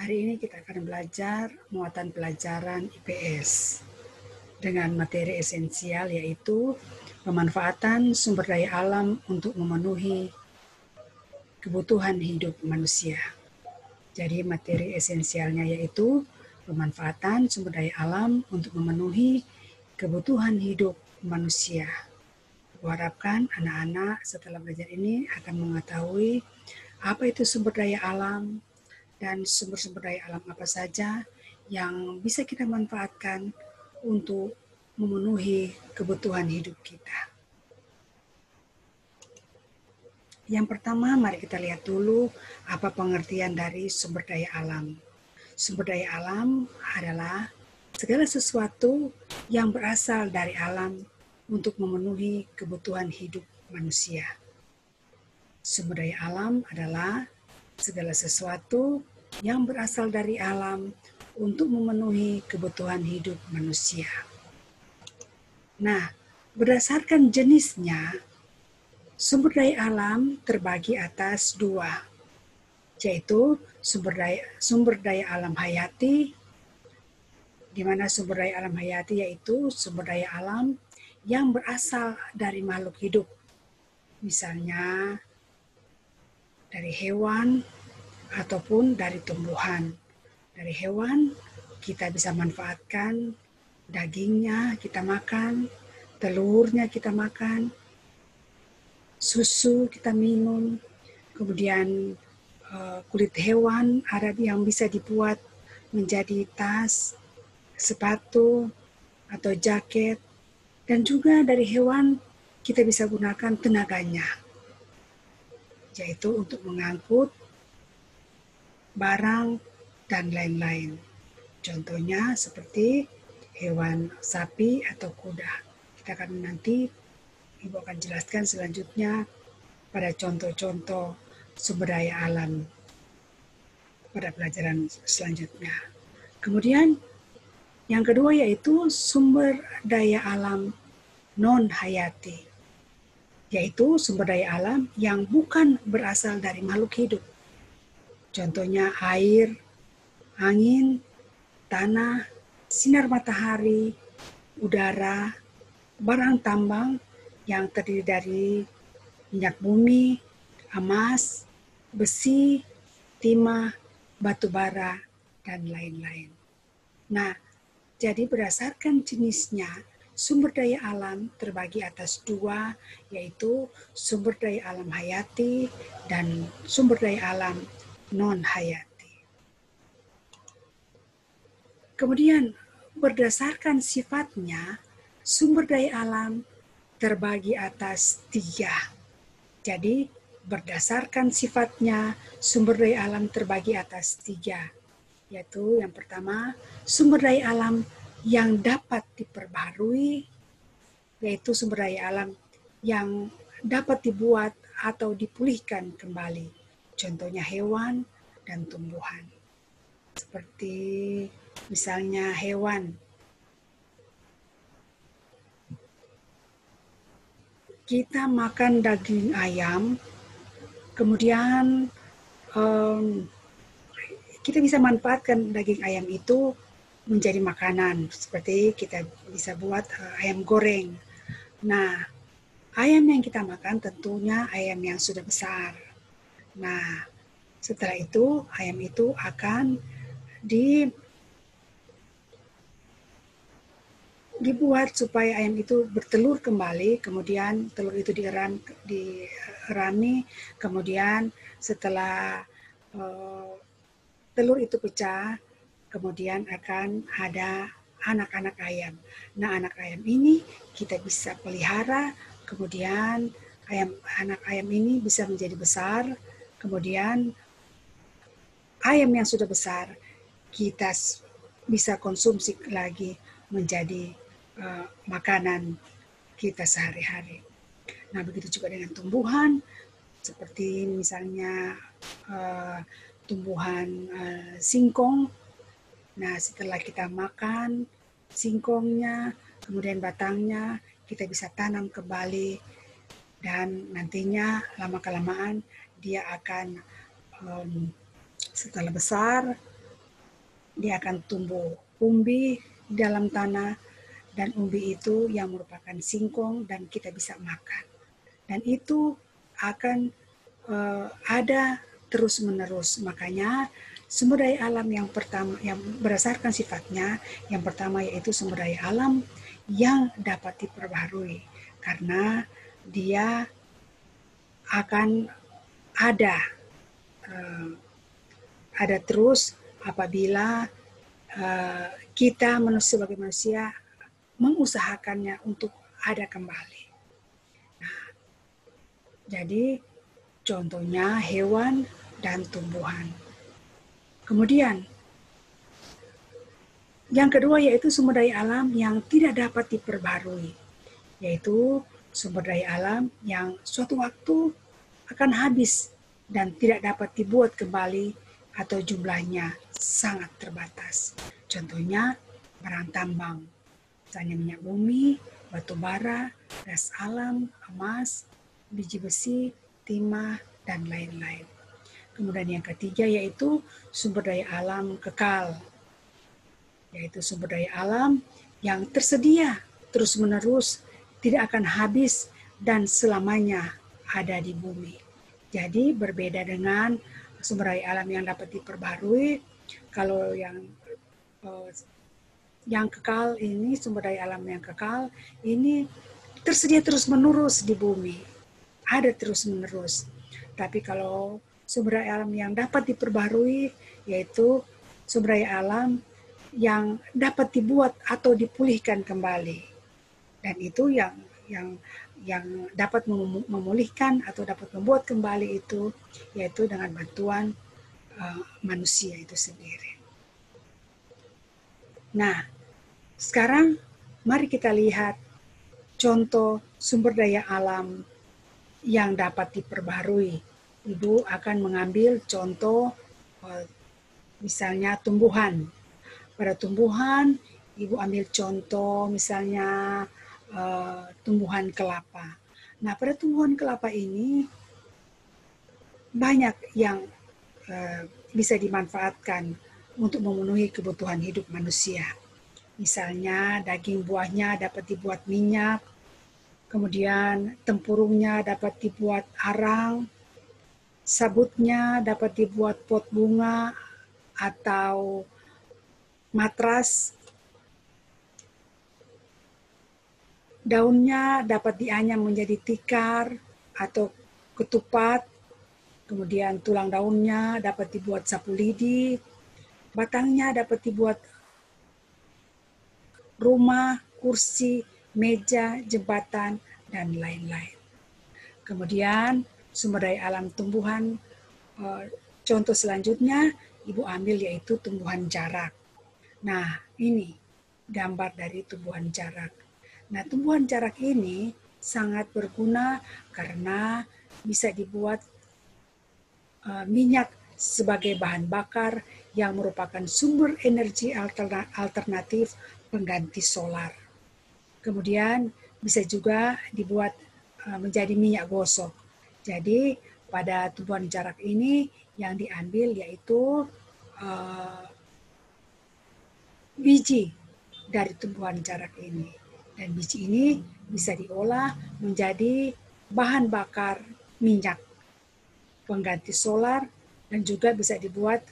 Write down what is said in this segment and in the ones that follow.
Hari ini kita akan belajar muatan pelajaran IPS dengan materi esensial yaitu pemanfaatan sumber daya alam untuk memenuhi kebutuhan hidup manusia. Jadi materi esensialnya yaitu pemanfaatan sumber daya alam untuk memenuhi kebutuhan hidup manusia. Kuharapkan anak-anak setelah belajar ini akan mengetahui apa itu sumber daya alam dan sumber-sumber daya alam apa saja yang bisa kita manfaatkan untuk memenuhi kebutuhan hidup kita. Yang pertama, mari kita lihat dulu apa pengertian dari sumber daya alam. Sumber daya alam adalah segala sesuatu yang berasal dari alam untuk memenuhi kebutuhan hidup manusia. Sumber daya alam adalah segala sesuatu yang berasal dari alam untuk memenuhi kebutuhan hidup manusia. Nah, berdasarkan jenisnya, sumber daya alam terbagi atas dua, yaitu sumber daya alam hayati, di mana sumber daya alam hayati yaitu sumber daya alam yang berasal dari makhluk hidup, misalnya dari hewan ataupun dari tumbuhan. Dari hewan kita bisa manfaatkan dagingnya kita makan, telurnya kita makan, susu kita minum, kemudian kulit hewan ada yang bisa dibuat menjadi tas, sepatu, atau jaket, dan juga dari hewan kita bisa gunakan tenaganya, yaitu untuk mengangkut barang dan lain-lain. Contohnya seperti hewan sapi atau kuda. Kita akan nanti, Ibu akan jelaskan selanjutnya pada contoh-contoh sumber daya alam pada pelajaran selanjutnya. Kemudian yang kedua yaitu sumber daya alam non-hayati, yaitu sumber daya alam yang bukan berasal dari makhluk hidup. Contohnya air, angin, tanah, sinar matahari, udara, barang tambang yang terdiri dari minyak bumi, emas, besi, timah, batu bara, dan lain-lain. Nah, jadi berdasarkan jenisnya, sumber daya alam terbagi atas dua, yaitu sumber daya alam hayati dan sumber daya alam non-hayati. Kemudian berdasarkan sifatnya, sumber daya alam terbagi atas tiga. Jadi berdasarkan sifatnya, sumber daya alam terbagi atas tiga. Yaitu yang pertama, sumber daya alam yang dapat diperbaharui, yaitu sumber daya alam yang dapat dibuat atau dipulihkan kembali. Contohnya hewan dan tumbuhan. Seperti misalnya hewan. Kita makan daging ayam, kemudian kita bisa manfaatkan daging ayam itu menjadi makanan. Seperti kita bisa buat ayam goreng. Nah, ayam yang kita makan tentunya ayam yang sudah besar. Nah, setelah itu ayam itu akan dibuat supaya ayam itu bertelur kembali, kemudian telur itu dierami, kemudian setelah telur itu pecah, kemudian akan ada anak-anak ayam. Nah, anak ayam ini kita bisa pelihara, kemudian anak ayam ini bisa menjadi besar, kemudian ayam yang sudah besar kita bisa konsumsi lagi menjadi makanan kita sehari-hari. Nah, begitu juga dengan tumbuhan, seperti misalnya tumbuhan singkong. Nah, setelah kita makan singkongnya, kemudian batangnya, kita bisa tanam kembali, dan nantinya lama-kelamaan dia akan setelah besar, dia akan tumbuh umbi di dalam tanah, dan umbi itu yang merupakan singkong dan kita bisa makan. Dan itu akan ada terus-menerus. Makanya sumber daya alam yang pertama, yang berdasarkan sifatnya, yang pertama yaitu sumber daya alam yang dapat diperbaharui. Karena dia akan ada terus apabila kita sebagai manusia mengusahakannya untuk ada kembali. Nah, jadi contohnya hewan dan tumbuhan. Kemudian yang kedua yaitu sumber daya alam yang tidak dapat diperbarui, yaitu sumber daya alam yang suatu waktu akan habis dan tidak dapat dibuat kembali atau jumlahnya sangat terbatas. Contohnya barang tambang, misalnya minyak bumi, batu bara, gas alam, emas, biji besi, timah, dan lain-lain. Kemudian yang ketiga yaitu sumber daya alam kekal, yaitu sumber daya alam yang tersedia terus-menerus, tidak akan habis dan selamanya ada di bumi. Jadi berbeda dengan sumber daya alam yang dapat diperbarui. Kalau yang kekal ini, sumber daya alam yang kekal ini tersedia terus-menerus di bumi, ada terus-menerus. Tapi kalau sumber daya alam yang dapat diperbarui, yaitu sumber daya alam yang dapat dibuat atau dipulihkan kembali, dan itu yang dapat memulihkan atau dapat membuat kembali itu, yaitu dengan bantuan manusia itu sendiri. Nah, sekarang mari kita lihat contoh sumber daya alam yang dapat diperbarui. Ibu akan mengambil contoh misalnya tumbuhan. Pada tumbuhan, Ibu ambil contoh misalnya tumbuhan kelapa. Nah, pada tumbuhan kelapa ini banyak yang bisa dimanfaatkan untuk memenuhi kebutuhan hidup manusia. Misalnya daging buahnya dapat dibuat minyak, kemudian tempurungnya dapat dibuat arang, sabutnya dapat dibuat pot bunga atau matras, daunnya dapat dianyam menjadi tikar atau ketupat, kemudian tulang daunnya dapat dibuat sapu lidi, batangnya dapat dibuat rumah, kursi, meja, jembatan, dan lain-lain. Kemudian sumber daya alam tumbuhan, contoh selanjutnya Ibu ambil yaitu tumbuhan jarak. Nah, ini gambar dari tumbuhan jarak. Nah, tumbuhan jarak ini sangat berguna karena bisa dibuat minyak sebagai bahan bakar yang merupakan sumber energi alternatif pengganti solar. Kemudian bisa juga dibuat menjadi minyak gosok. Jadi pada tumbuhan jarak ini yang diambil yaitu biji dari tumbuhan jarak ini. Dan biji ini bisa diolah menjadi bahan bakar minyak pengganti solar dan juga bisa dibuat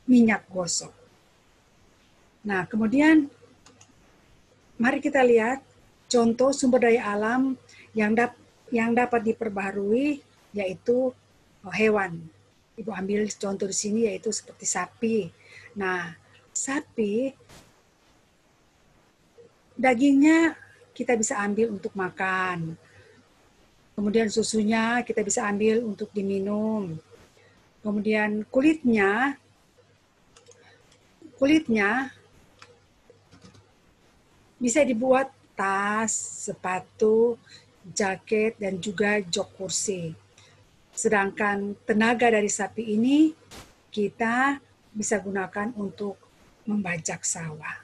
minyak gosok. Nah, kemudian mari kita lihat contoh sumber daya alam yang dapat diperbaharui, yaitu hewan. Ibu ambil contoh di sini yaitu seperti sapi. Nah, sapi dagingnya kita bisa ambil untuk makan. Kemudian susunya kita bisa ambil untuk diminum. Kemudian kulitnya bisa dibuat tas, sepatu, jaket, dan juga jok kursi. Sedangkan tenaga dari sapi ini kita bisa gunakan untuk membajak sawah.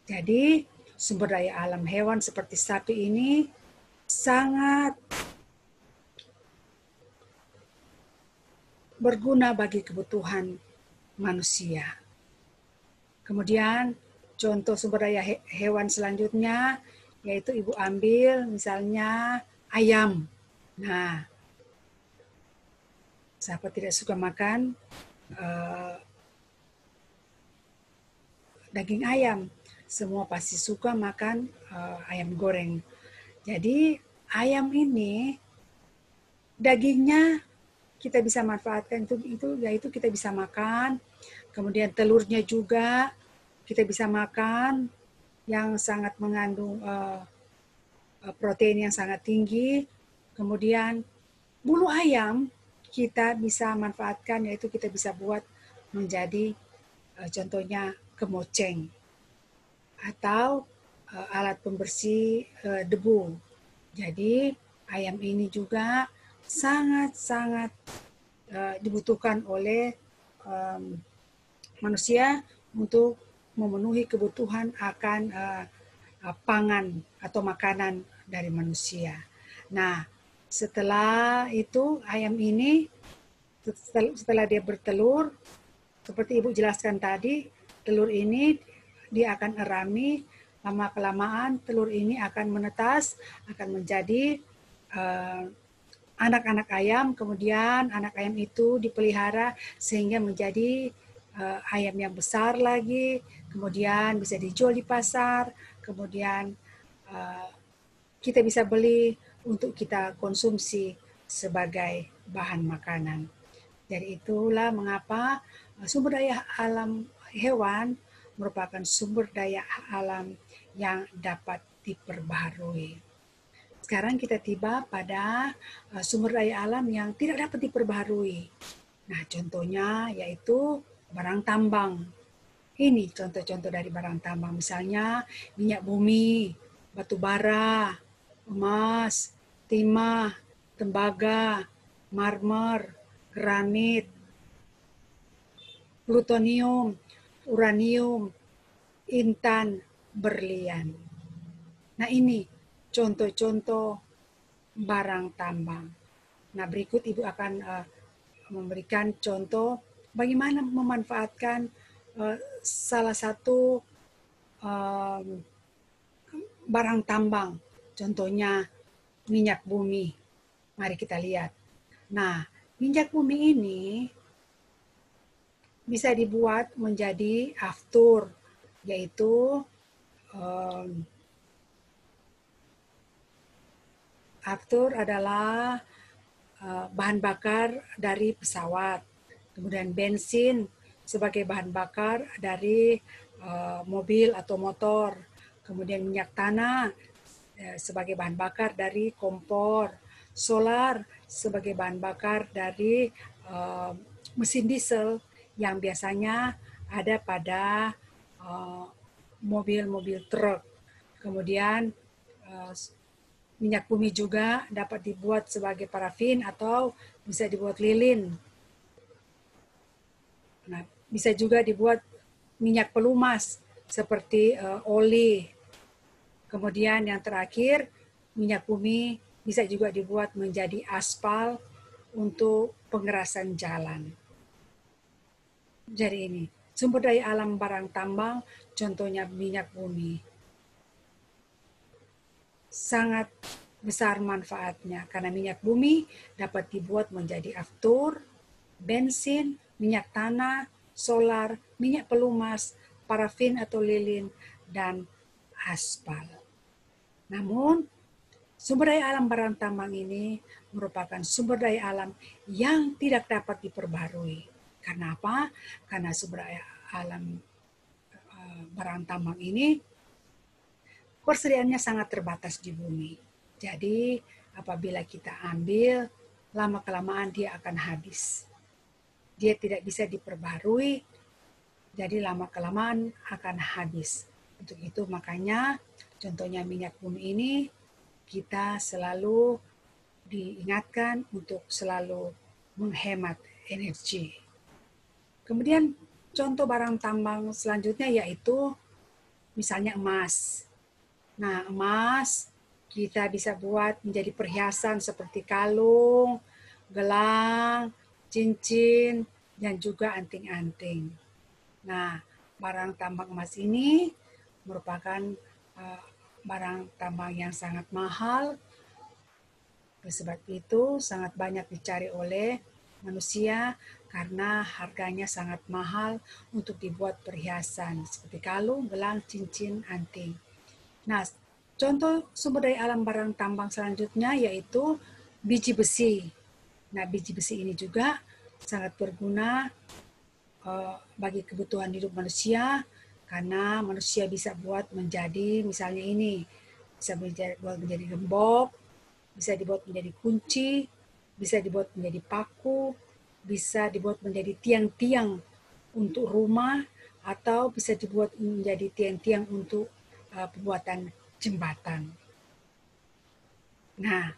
Jadi sumber daya alam hewan seperti sapi ini sangat berguna bagi kebutuhan manusia. Kemudian contoh sumber daya hewan selanjutnya yaitu Ibu ambil misalnya ayam. Nah, siapa tidak suka makan daging ayam? Semua pasti suka makan ayam goreng. Jadi ayam ini dagingnya kita bisa manfaatkan yaitu kita bisa makan. Kemudian telurnya juga kita bisa makan yang sangat mengandung protein yang sangat tinggi. Kemudian bulu ayam kita bisa manfaatkan yaitu kita bisa buat menjadi contohnya kemoceng atau alat pembersih debu. Jadi ayam ini juga sangat-sangat dibutuhkan oleh manusia untuk memenuhi kebutuhan akan pangan atau makanan dari manusia. Nah, setelah itu ayam ini setelah dia bertelur, seperti Ibu jelaskan tadi, telur ini dia akan erami, lama-kelamaan telur ini akan menetas, akan menjadi anak-anak ayam, kemudian anak ayam itu dipelihara sehingga menjadi ayam yang besar lagi, kemudian bisa dijual di pasar, kemudian kita bisa beli untuk kita konsumsi sebagai bahan makanan. Jadi itulah mengapa sumber daya alam hewan merupakan sumber daya alam yang dapat diperbaharui. Sekarang kita tiba pada sumber daya alam yang tidak dapat diperbaharui. Nah, contohnya yaitu barang tambang. Ini contoh-contoh dari barang tambang, misalnya minyak bumi, batu bara, emas, timah, tembaga, marmer, granit, plutonium, uranium, intan, berlian. Nah, ini contoh-contoh barang tambang. Nah, berikut Ibu akan memberikan contoh bagaimana memanfaatkan salah satu barang tambang, contohnya minyak bumi. Mari kita lihat. Nah, minyak bumi ini bisa dibuat menjadi aftur, yaitu aftur adalah bahan bakar dari pesawat, kemudian bensin sebagai bahan bakar dari mobil atau motor, kemudian minyak tanah sebagai bahan bakar dari kompor, solar sebagai bahan bakar dari mesin diesel yang biasanya ada pada mobil-mobil truk. Kemudian minyak bumi juga dapat dibuat sebagai parafin atau bisa dibuat lilin. Nah, bisa juga dibuat minyak pelumas seperti oli. Kemudian yang terakhir, minyak bumi bisa juga dibuat menjadi aspal untuk pengerasan jalan. Jadi ini, sumber daya alam barang tambang, contohnya minyak bumi. Sangat besar manfaatnya karena minyak bumi dapat dibuat menjadi aftur, bensin, minyak tanah, solar, minyak pelumas, parafin atau lilin, dan aspal. Namun, sumber daya alam barang tambang ini merupakan sumber daya alam yang tidak dapat diperbarui. Karena apa? Karena sumber daya alam barang tambang ini persediaannya sangat terbatas di bumi. Jadi apabila kita ambil, lama-kelamaan dia akan habis. Dia tidak bisa diperbarui, jadi lama-kelamaan akan habis. Untuk itu makanya contohnya minyak bumi ini kita selalu diingatkan untuk selalu menghemat energi. Kemudian contoh barang tambang selanjutnya yaitu misalnya emas. Nah, emas kita bisa buat menjadi perhiasan seperti kalung, gelang, cincin, dan juga anting-anting. Nah, barang tambang emas ini merupakan barang tambang yang sangat mahal. Oleh sebab itu sangat banyak dicari oleh manusia karena harganya sangat mahal untuk dibuat perhiasan seperti kalung, gelang, cincin, anting. Nah, contoh sumber daya alam barang tambang selanjutnya yaitu biji besi. Nah, biji besi ini juga sangat berguna bagi kebutuhan hidup manusia karena manusia bisa buat menjadi misalnya ini bisa buat menjadi gembok, bisa dibuat menjadi kunci, bisa dibuat menjadi paku, bisa dibuat menjadi tiang-tiang untuk rumah atau bisa dibuat menjadi tiang-tiang untuk pembuatan jembatan. Nah,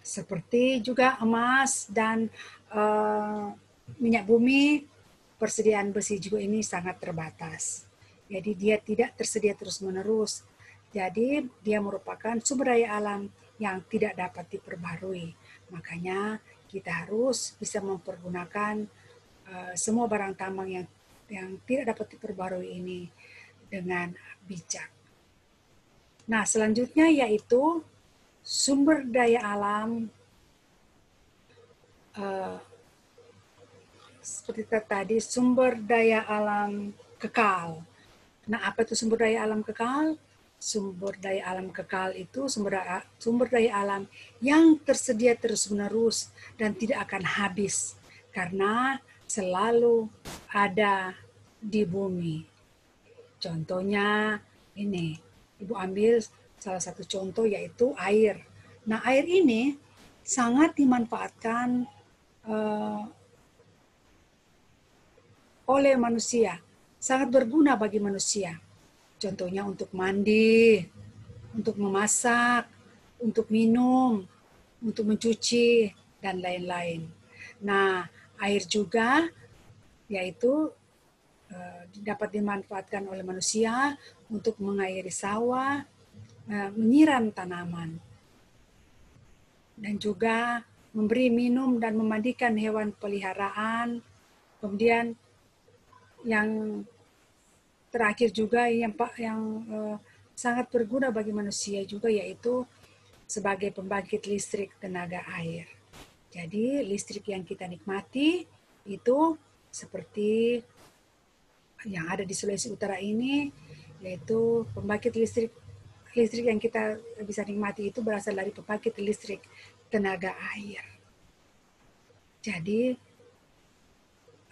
seperti juga emas dan minyak bumi, persediaan besi juga ini sangat terbatas. Jadi dia tidak tersedia terus-menerus. Jadi dia merupakan sumber daya alam yang tidak dapat diperbarui. Makanya kita harus bisa mempergunakan semua barang tambang yang tidak dapat diperbarui ini dengan bijak. Nah, selanjutnya yaitu sumber daya alam seperti tadi sumber daya alam kekal. Nah, apa itu sumber daya alam kekal? Sumber daya alam kekal itu sumber daya alam yang tersedia terus-menerus dan tidak akan habis karena selalu ada di bumi. Contohnya ini, Ibu ambil salah satu contoh yaitu air. Nah, air ini sangat dimanfaatkan oleh manusia, sangat berguna bagi manusia. Contohnya untuk mandi, untuk memasak, untuk minum, untuk mencuci, dan lain-lain. Nah, air juga yaitu dapat dimanfaatkan oleh manusia untuk mengairi sawah, menyiram tanaman, dan juga memberi minum dan memandikan hewan peliharaan. Kemudian yang terakhir juga yang sangat berguna bagi manusia juga yaitu sebagai pembangkit listrik tenaga air. Jadi listrik yang kita nikmati itu seperti yang ada di Sulawesi Utara ini yaitu pembangkit listrik yang kita bisa nikmati itu berasal dari pembangkit listrik tenaga air. Jadi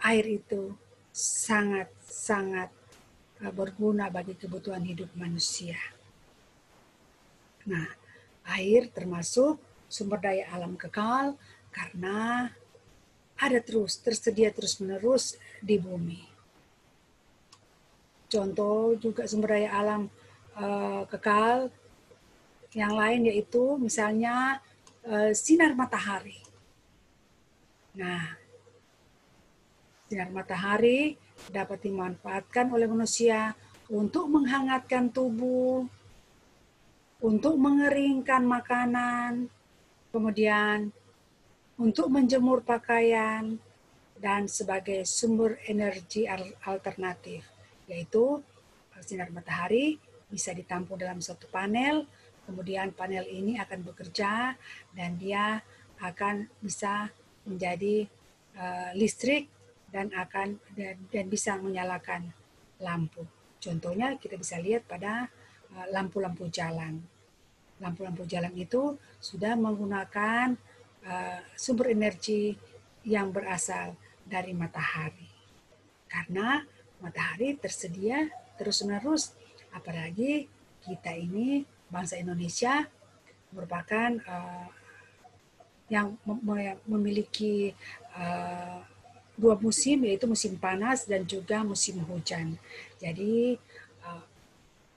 air itu sangat berguna bagi kebutuhan hidup manusia. Nah, air termasuk sumber daya alam kekal karena ada tersedia terus-menerus di bumi. Contoh juga sumber daya alam kekal yang lain yaitu misalnya sinar matahari. Nah, sinar matahari dapat dimanfaatkan oleh manusia untuk menghangatkan tubuh, untuk mengeringkan makanan, kemudian untuk menjemur pakaian, dan sebagai sumber energi alternatif, yaitu sinar matahari bisa ditampung dalam suatu panel, kemudian panel ini akan bekerja dan dia akan bisa menjadi listrik dan bisa menyalakan lampu. Contohnya kita bisa lihat pada lampu-lampu jalan. Lampu-lampu jalan itu sudah menggunakan sumber energi yang berasal dari matahari. Karena matahari tersedia terus-menerus, apalagi kita ini bangsa Indonesia merupakan yang memiliki dua musim, yaitu musim panas dan juga musim hujan. Jadi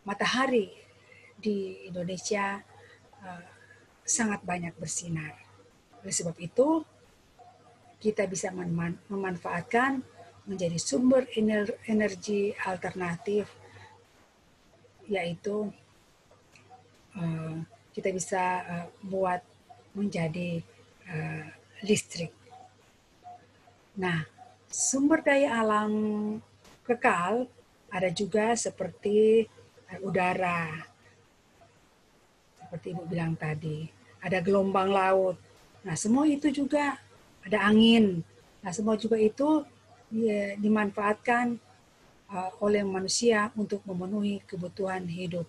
matahari di Indonesia sangat banyak bersinar. Oleh sebab itu, kita bisa memanfaatkan menjadi sumber energi alternatif, yaitu kita bisa buat menjadi listrik. Nah, Sumber daya alam kekal ada juga seperti udara, seperti Ibu bilang tadi. Ada gelombang laut. Nah, semua itu juga ada angin. Nah, semua juga itu dimanfaatkan oleh manusia untuk memenuhi kebutuhan hidup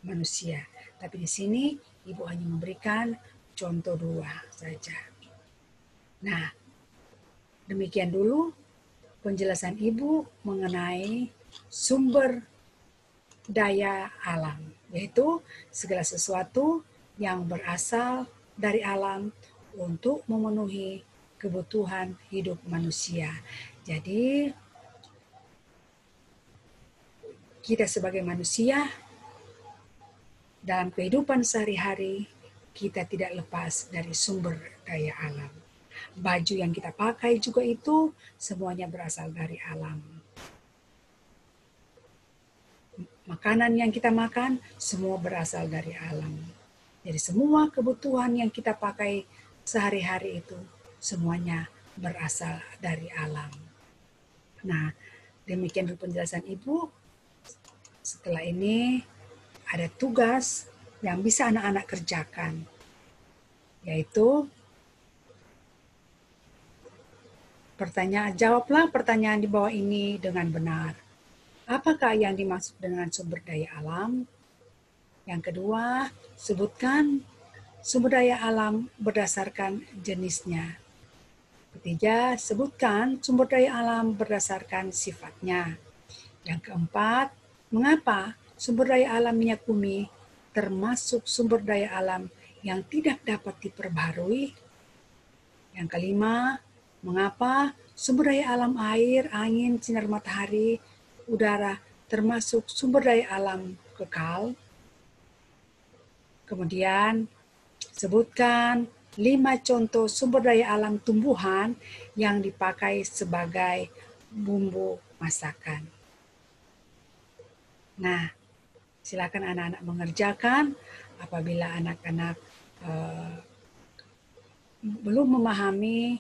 manusia. Tapi di sini Ibu hanya memberikan contoh 2 saja. Nah, demikian dulu penjelasan Ibu mengenai sumber daya alam, yaitu segala sesuatu yang berasal dari alam untuk memenuhi kebutuhan hidup manusia. Jadi, kita sebagai manusia dalam kehidupan sehari-hari, kita tidak lepas dari sumber daya alam. Baju yang kita pakai juga itu semuanya berasal dari alam. Makanan yang kita makan semua berasal dari alam. Jadi semua kebutuhan yang kita pakai sehari-hari itu semuanya berasal dari alam. Nah, demikian dulu penjelasan Ibu. Setelah ini ada tugas yang bisa anak-anak kerjakan, yaitu jawablah pertanyaan di bawah ini dengan benar. Apakah yang dimaksud dengan sumber daya alam? Yang kedua, sebutkan sumber daya alam berdasarkan jenisnya. Ketiga, sebutkan sumber daya alam berdasarkan sifatnya. Yang keempat, mengapa sumber daya alam minyak bumi termasuk sumber daya alam yang tidak dapat diperbaharui? Yang kelima, mengapa sumber daya alam air, angin, sinar matahari, udara termasuk sumber daya alam kekal? Kemudian, sebutkan 5 contoh sumber daya alam tumbuhan yang dipakai sebagai bumbu masakan. Nah, silakan anak-anak mengerjakan. Apabila anak-anak belum memahami,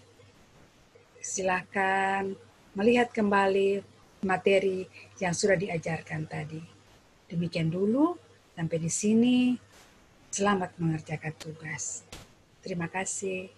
silakan melihat kembali materi yang sudah diajarkan tadi. Demikian dulu, sampai di sini. Selamat mengerjakan tugas. Terima kasih.